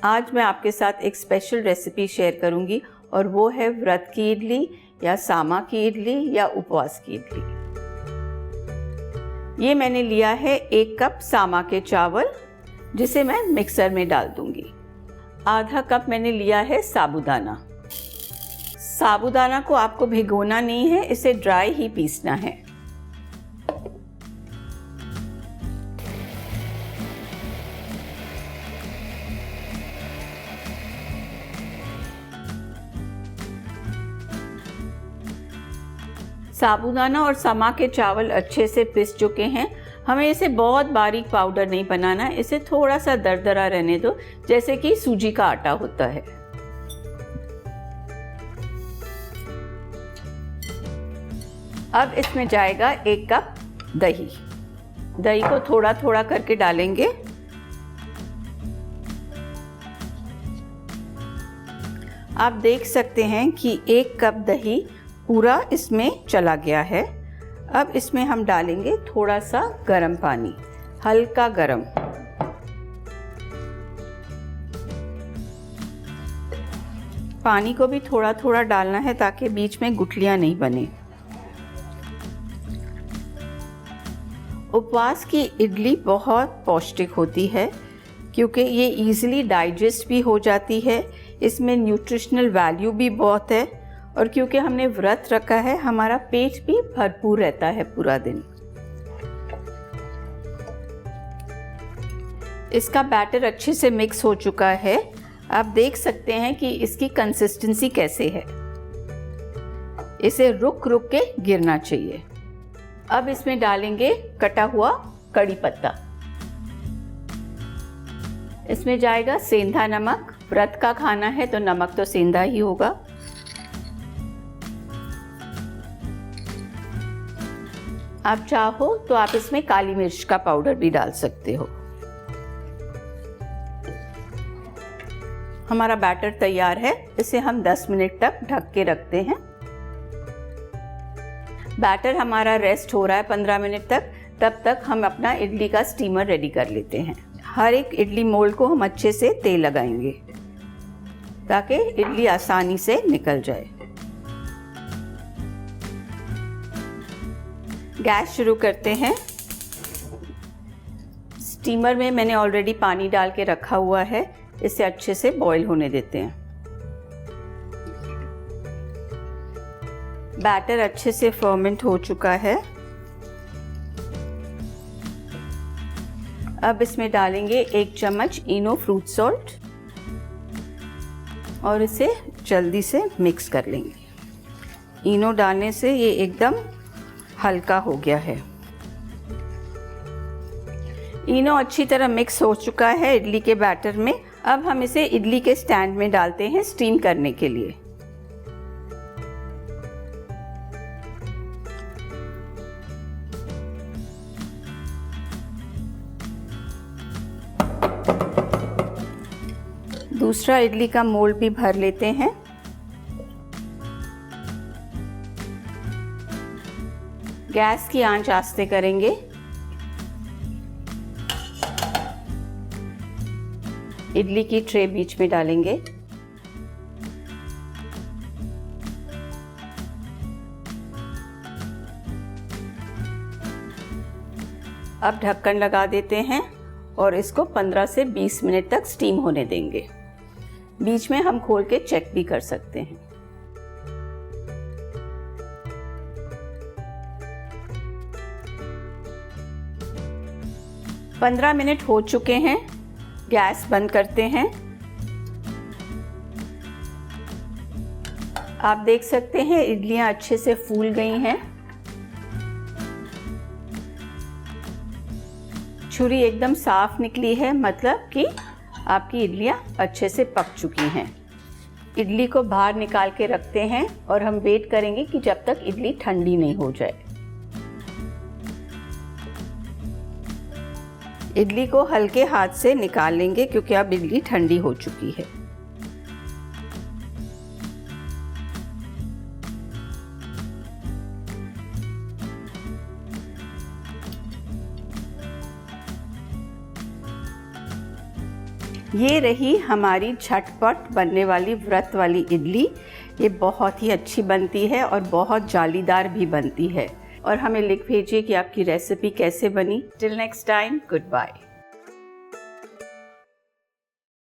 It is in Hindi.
आज मैं आपके साथ एक स्पेशल रेसिपी शेयर करूंगी और वो है व्रत की इडली या सामा की इडली या उपवास की इडली। ये मैंने लिया है 1 कप सामा के चावल, जिसे मैं मिक्सर में डाल दूंगी। आधा कप मैंने लिया है साबूदाना। साबूदाना को आपको भिगोना नहीं है, इसे ड्राई ही पीसना है। साबूदाना और समा के चावल अच्छे से पिस चुके हैं। हमें इसे बहुत बारीक पाउडर नहीं बनाना, इसे थोड़ा सा दरदरा रहने दो, जैसे कि सूजी का आटा होता है। अब इसमें जाएगा 1 कप दही। दही को थोड़ा थोड़ा करके डालेंगे। आप देख सकते हैं कि 1 कप दही पूरा इसमें चला गया है। अब इसमें हम डालेंगे थोड़ा सा गर्म पानी, हल्का गर्म। पानी को भी थोड़ा थोड़ा डालना है ताकि बीच में गुठलियां नहीं बने। उपवास की इडली बहुत पौष्टिक होती है क्योंकि ये इजीली डाइजेस्ट भी हो जाती है। इसमें न्यूट्रिशनल वैल्यू भी बहुत है और क्योंकि हमने व्रत रखा है, हमारा पेट भी भरपूर रहता है पूरा दिन। इसका बैटर अच्छे से मिक्स हो चुका है। आप देख सकते हैं कि इसकी कंसिस्टेंसी कैसे है। इसे रुक रुक के गिरना चाहिए। अब इसमें डालेंगे कटा हुआ कड़ी पत्ता। इसमें जाएगा सेंधा नमक। व्रत का खाना है तो नमक तो सेंधा ही होगा। आप चाहो तो आप इसमें काली मिर्च का पाउडर भी डाल सकते हो। हमारा बैटर तैयार है। इसे हम 10 मिनट तक ढक के रखते हैं। बैटर हमारा रेस्ट हो रहा है 15 मिनट तक। तब तक हम अपना इडली का स्टीमर रेडी कर लेते हैं। हर एक इडली मोल्ड को हम अच्छे से तेल लगाएंगे ताकि इडली आसानी से निकल जाए। गैस शुरू करते हैं। स्टीमर में मैंने ऑलरेडी पानी डाल के रखा हुआ है। इसे अच्छे से बॉईल होने देते हैं। बैटर अच्छे से फर्मेंट हो चुका है। अब इसमें डालेंगे 1 चम्मच इनो फ्रूट सॉल्ट और इसे जल्दी से मिक्स कर लेंगे। इनो डालने से ये एकदम हल्का हो गया है। इनो अच्छी तरह मिक्स हो चुका है इडली के बैटर में। अब हम इसे इडली के स्टैंड में डालते हैं स्टीम करने के लिए। दूसरा इडली का मोल्ड भी भर लेते हैं। गैस की आंच आस्ते करेंगे। इडली की ट्रे बीच में डालेंगे। अब ढक्कन लगा देते हैं और इसको 15 से 20 मिनट तक स्टीम होने देंगे। बीच में हम खोल के चेक भी कर सकते हैं। 15 मिनट हो चुके हैं। गैस बंद करते हैं। आप देख सकते हैं इडलियां अच्छे से फूल गई हैं। छुरी एकदम साफ निकली है, मतलब कि आपकी इडलियां अच्छे से पक चुकी हैं। इडली को बाहर निकाल के रखते हैं और हम वेट करेंगे कि जब तक इडली ठंडी नहीं हो जाए। इडली को हल्के हाथ से निकाल लेंगे क्योंकि अब इडली ठंडी हो चुकी है। ये रही हमारी झटपट बनने वाली व्रत वाली इडली। ये बहुत ही अच्छी बनती है और बहुत जालीदार भी बनती है। और हमें लिख भेजिए कि आपकी रेसिपी कैसे बनी। Till next time, good bye.